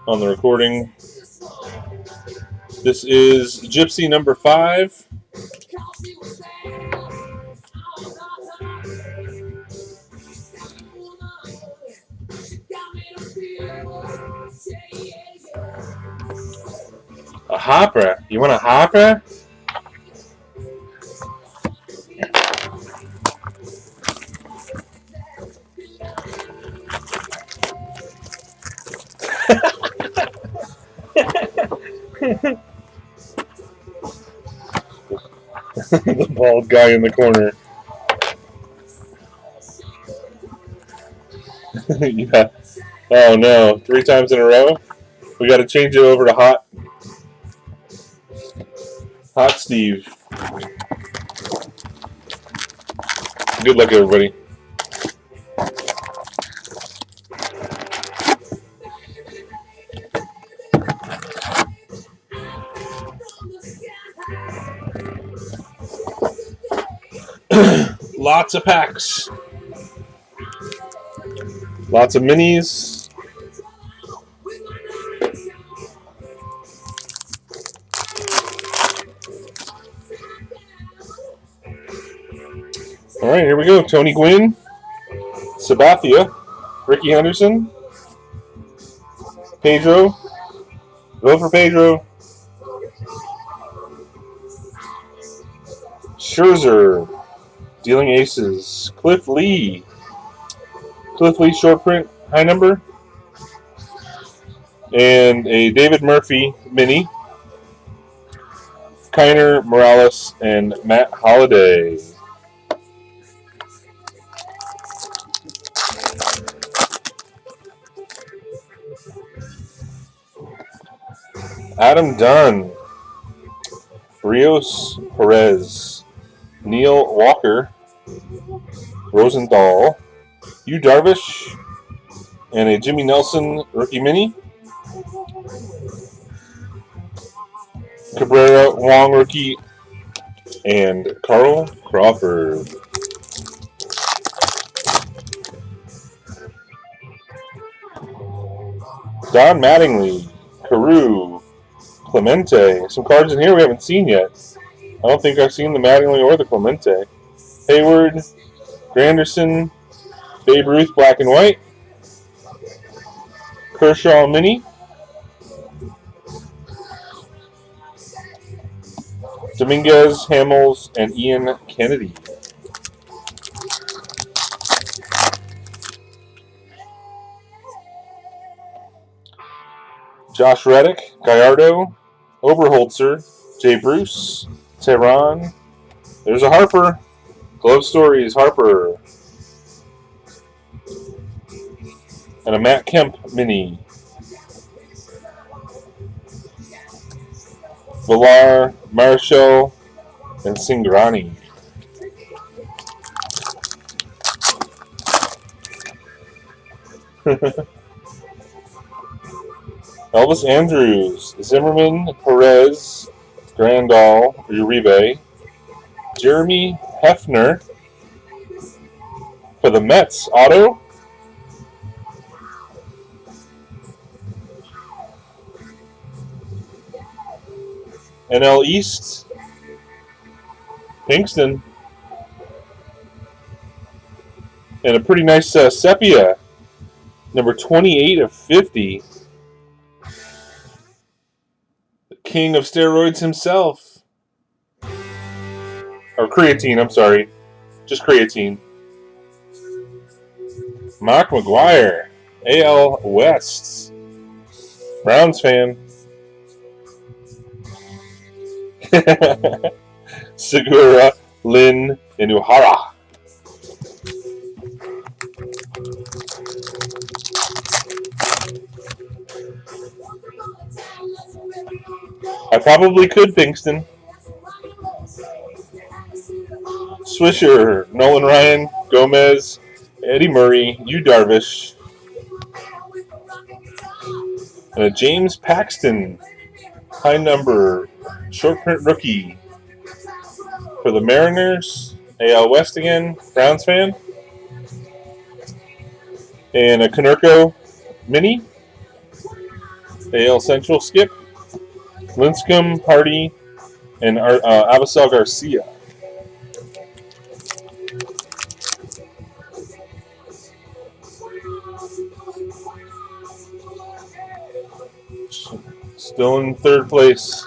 on the recording. This is Gypsy number 5. A hopper. You want a hopper? The bald guy in the corner. Yeah. Oh no, 3 times in a row? We got to change it over to Hot Steve. Good luck, everybody. Lots of packs. Lots of minis. All right, here we go. Tony Gwynn, Sabathia, Ricky Henderson, Pedro. Go for Pedro. Scherzer, dealing aces. Cliff Lee short print, high number. And a David Murphy mini. Kiner, Morales, and Matt Holliday. Adam Dunn, Rios Perez, Neil Walker, Rosenthal, Yu Darvish, and a Jimmy Nelson rookie mini. Cabrera, Wong rookie, and Carl Crawford. Don Mattingly, Carew, Clemente. Some cards in here we haven't seen yet. I don't think I've seen the Mattingly or the Clemente. Hayward, Granderson, Babe Ruth black and white, Kershaw mini, Dominguez, Hamels, and Ian Kennedy. Josh Reddick, Gallardo, Oberholzer, Jay Bruce, Tehran. There's a Harper. Glove Stories, Harper. And a Matt Kemp mini. Villar, Marshall, and Singrani. Elvis Andrews, Zimmerman, Perez, Grandal, Uribe, Jeremy Hefner for the Mets, auto. NL East, Pinkston, and a pretty nice sepia, number 28 of 50. The king of steroids himself. Or creatine, I'm sorry. Just creatine. Mark McGuire, AL West. Browns fan. Segura, Lynn, and Uhara. I probably could, Pinkston. Swisher, Nolan Ryan, Gomez, Eddie Murray, Yu Darvish, and a James Paxton, high number, short print rookie for the Mariners, AL West again, Browns fan, and a Konerko mini, AL Central skip. Linscomb, Hardy, and Avisal Garcia. Still in third place.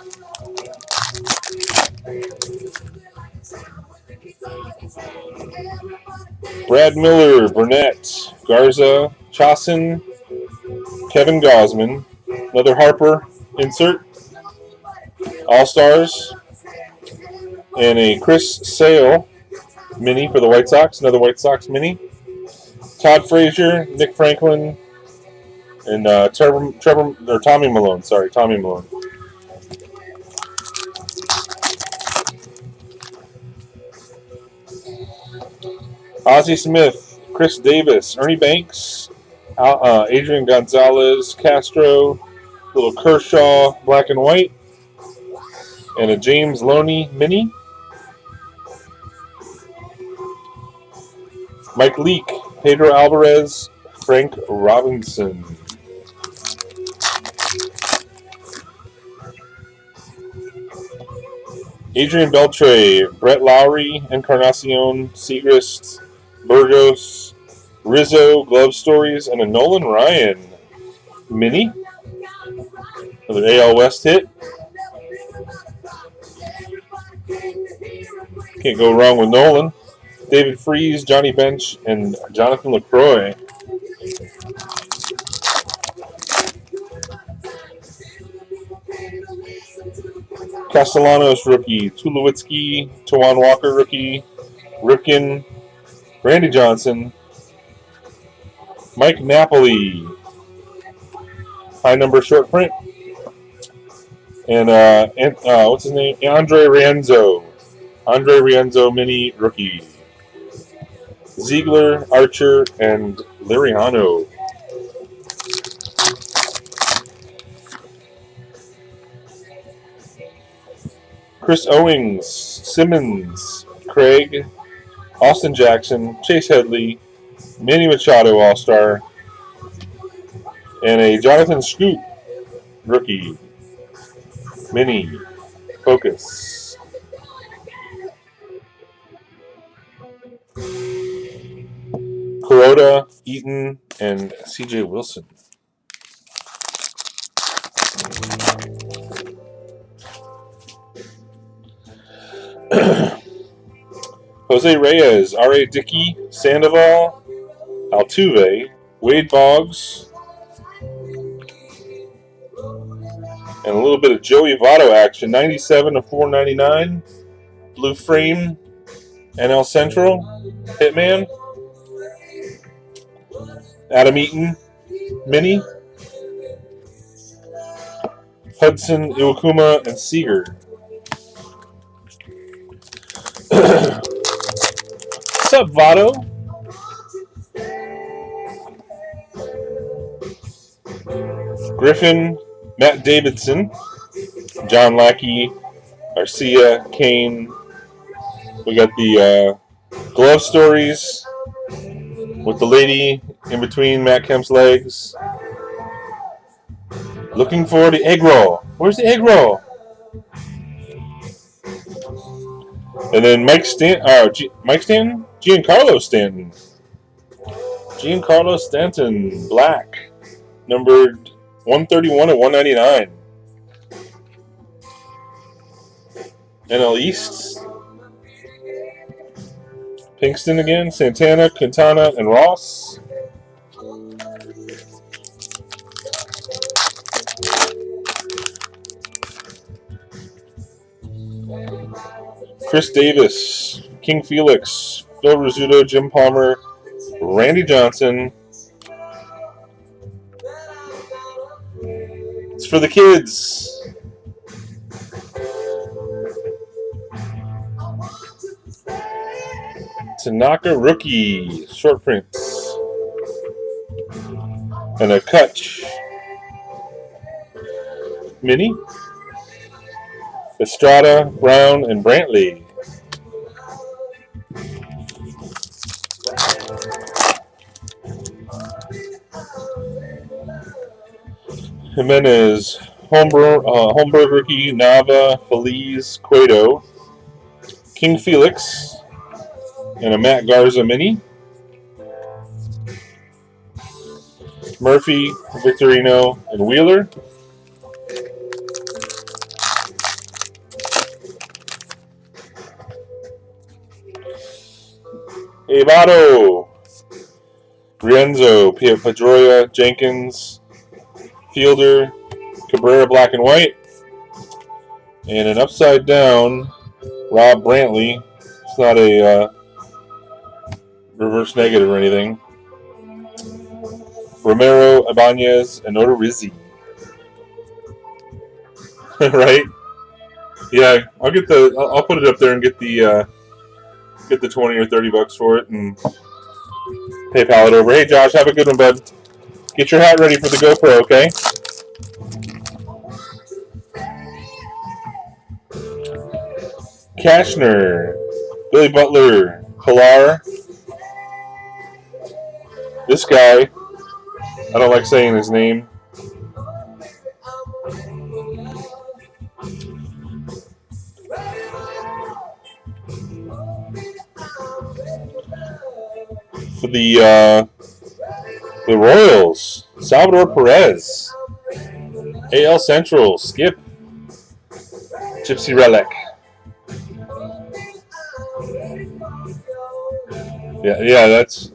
Brad Miller, Burnett, Garza, Chasen, Kevin Gausman, another Harper insert, All-Stars, and a Chris Sale mini for the White Sox, another White Sox mini. Todd Frazier, Nick Franklin, and Tommy Malone. Sorry, Tommy Malone. Ozzie Smith, Chris Davis, Ernie Banks, Adrian Gonzalez, Castro, little Kershaw, black and white, and a James Loney mini. Mike Leake, Pedro Alvarez, Frank Robinson. Adrian Beltre, Brett Lowry, Encarnacion, Segrist, Burgos, Rizzo, Glove Stories, and a Nolan Ryan mini. Another AL West hit. Can't go wrong with Nolan. David Freese, Johnny Bench, and Jonathan LaCroix. Castellanos rookie, Tulowitzki, Tawan Walker rookie, Ripken, Randy Johnson, Mike Napoli, high number short print, and what's his name? Andre Rienzo mini rookie, Ziegler, Archer, and Liriano. Chris Owings, Simmons, Craig, Austin Jackson, Chase Headley, Manny Machado All-Star, and a Jonathan Scoop rookie mini focus. Kuroda, Eaton, and CJ Wilson. Jose Reyes, R.A. Dickey, Sandoval, Altuve, Wade Boggs, and a little bit of Joey Votto action. 97 of 499. Blue frame, NL Central, Hitman, Adam Eaton, mini, Hudson, Iwakuma, and Seager. What's up, Votto? Griffin, Matt Davidson, John Lackey, Garcia, Kane. We got the glove stories with the lady in between Matt Kemp's legs. Looking for the egg roll. Where's the egg roll? And then Giancarlo Stanton. Giancarlo Stanton, black, numbered 131 of 199. NL East. Pinkston again, Santana, Quintana, and Ross. Chris Davis, King Felix, Phil Rizzuto, Jim Palmer, Randy Johnson. It's for the kids. Tanaka rookie, short prints. And a Kutch mini. Estrada, Brown, and Brantley. Jimenez, Holmberg rookie, Nava, Feliz, Cueto, King Felix, and a Matt Garza mini. Murphy, Victorino, and Wheeler. Avado, Rienzo, Pedroia, Jenkins, Fielder, Cabrera black and white, and an upside down Rob Brantley. It's not a reverse negative or anything. Romero, Ibanez, and Odorizzi. Right? Yeah, I'll put it up there and get the 20 or $30 for it and PayPal it over. Hey Josh, have a good one, bud. Get your hat ready for the GoPro, okay? Kashner, Billy Butler, Pilar. This guy, I don't like saying his name. For the Royals, Salvador Perez. AL Central, Skip. Gypsy Relic. Yeah, that's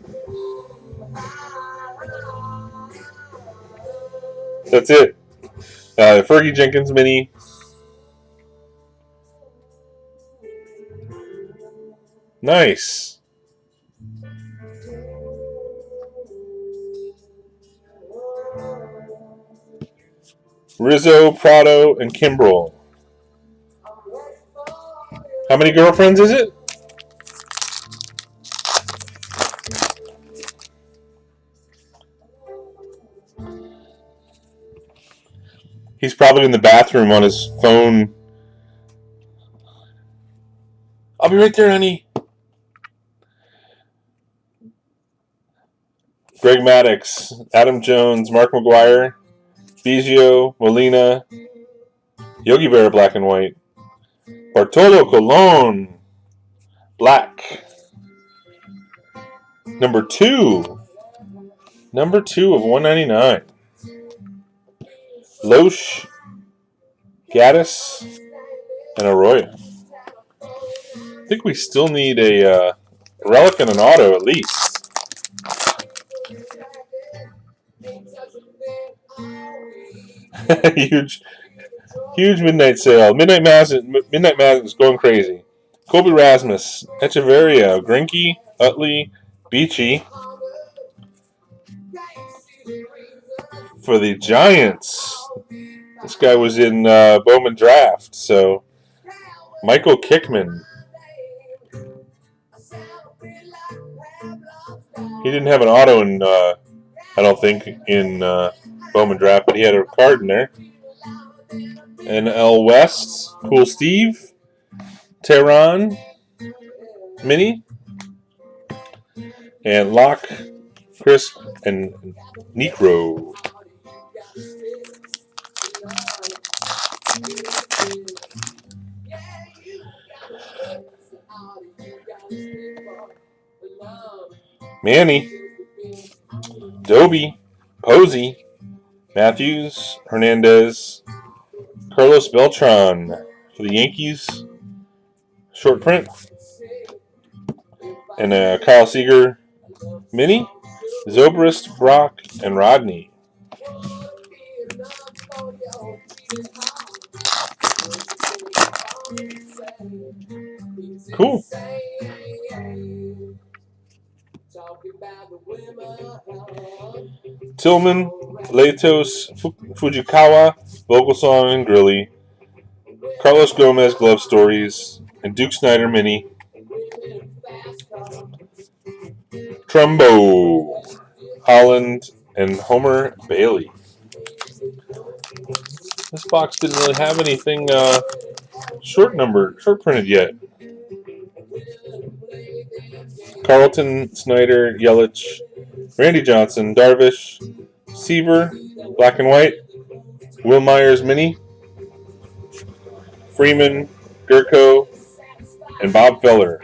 it. Fergie Jenkins mini. Nice. Rizzo, Prado, and Kimbrel. How many girlfriends is it? He's probably in the bathroom on his phone. I'll be right there, honey. Greg Maddux, Adam Jones, Mark McGuire, Biggio, Molina, Yogi Berra black and white, Bartolo Colon black. Number two of 199. Loesch, Gaddis, and Arroyo. I think we still need a relic and an auto at least. huge midnight sale. Midnight Madness is going crazy. Kobe Rasmus, Echeverria, Greinke, Utley, Beachy. For the Giants, this guy was in Bowman Draft, so Michael Kickman. He didn't have an auto in, I don't think, in Bowman Draft, but he had a card in there. And L. West, Cool Steve, Tehran, Mini, and Locke, Crisp, and Necro. Manny, Doby, Posey, Matthews, Hernandez, Carlos Beltran for the Yankees, short print, and Kyle Seager mini, Zobrist, Brock, and Rodney. Cool. Tillman, Latos, Fujikawa, Vogelsong, and Grilly. Carlos Gomez, Glove Stories, and Duke Snyder Mini. Trumbo, Holland, and Homer Bailey. This box didn't really have anything short printed yet. Carlton, Snyder, Yelich, Randy Johnson, Darvish, Seaver, black and white, Will Myers Mini, Freeman, Gurko, and Bob Feller.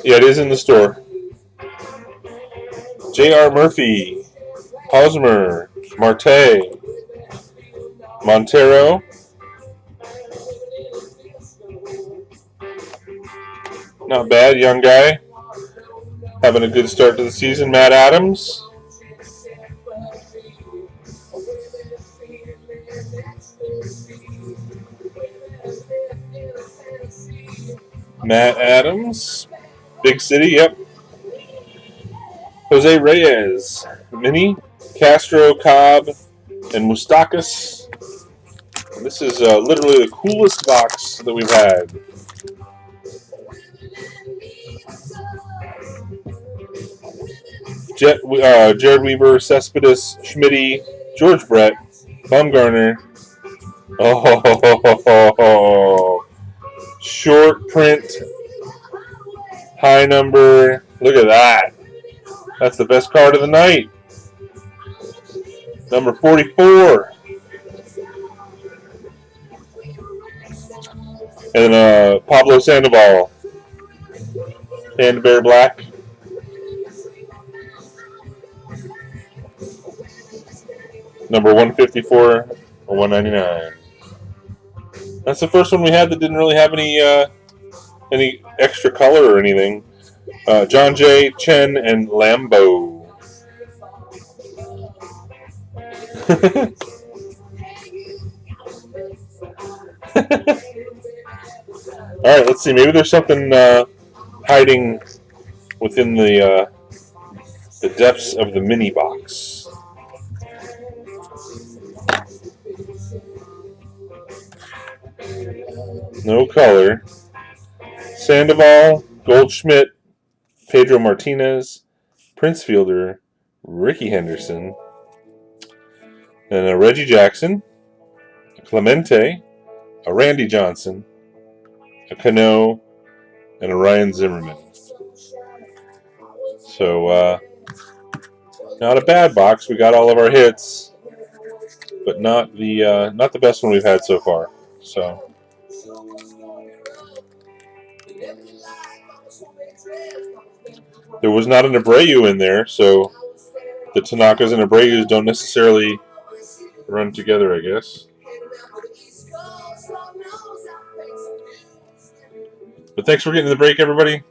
Yeah, it is in the store. J.R. Murphy, Hosmer, Marte, Montero, not bad, young guy, having a good start to the season. Matt Adams, Big City, yep. Jose Reyes, Mini, Castro, Cobb, and Moustakas. This is literally the coolest box that we've had. Jared Weaver, Cespedes, Schmitty, George Brett, Bumgarner. Oh, short print, high number. Look at that. That's the best card of the night. Number 44. And Pablo Sandoval. Panda Bear Black. Number 154 or 199. That's the first one we had that didn't really have any extra color or anything. John Jay, Chen, and Lambo. All right, let's see. Maybe there's something hiding within the depths of the mini box. No color. Sandoval, Goldschmidt, Pedro Martinez, Prince Fielder, Ricky Henderson, and a Reggie Jackson, a Clemente, a Randy Johnson, a Cano, and a Ryan Zimmerman. So, not a bad box. We got all of our hits, but not the best one we've had so far. So. There was not an Abreu in there, so the Tanakas and Abreus don't necessarily run together, I guess. But thanks for getting to the break, everybody.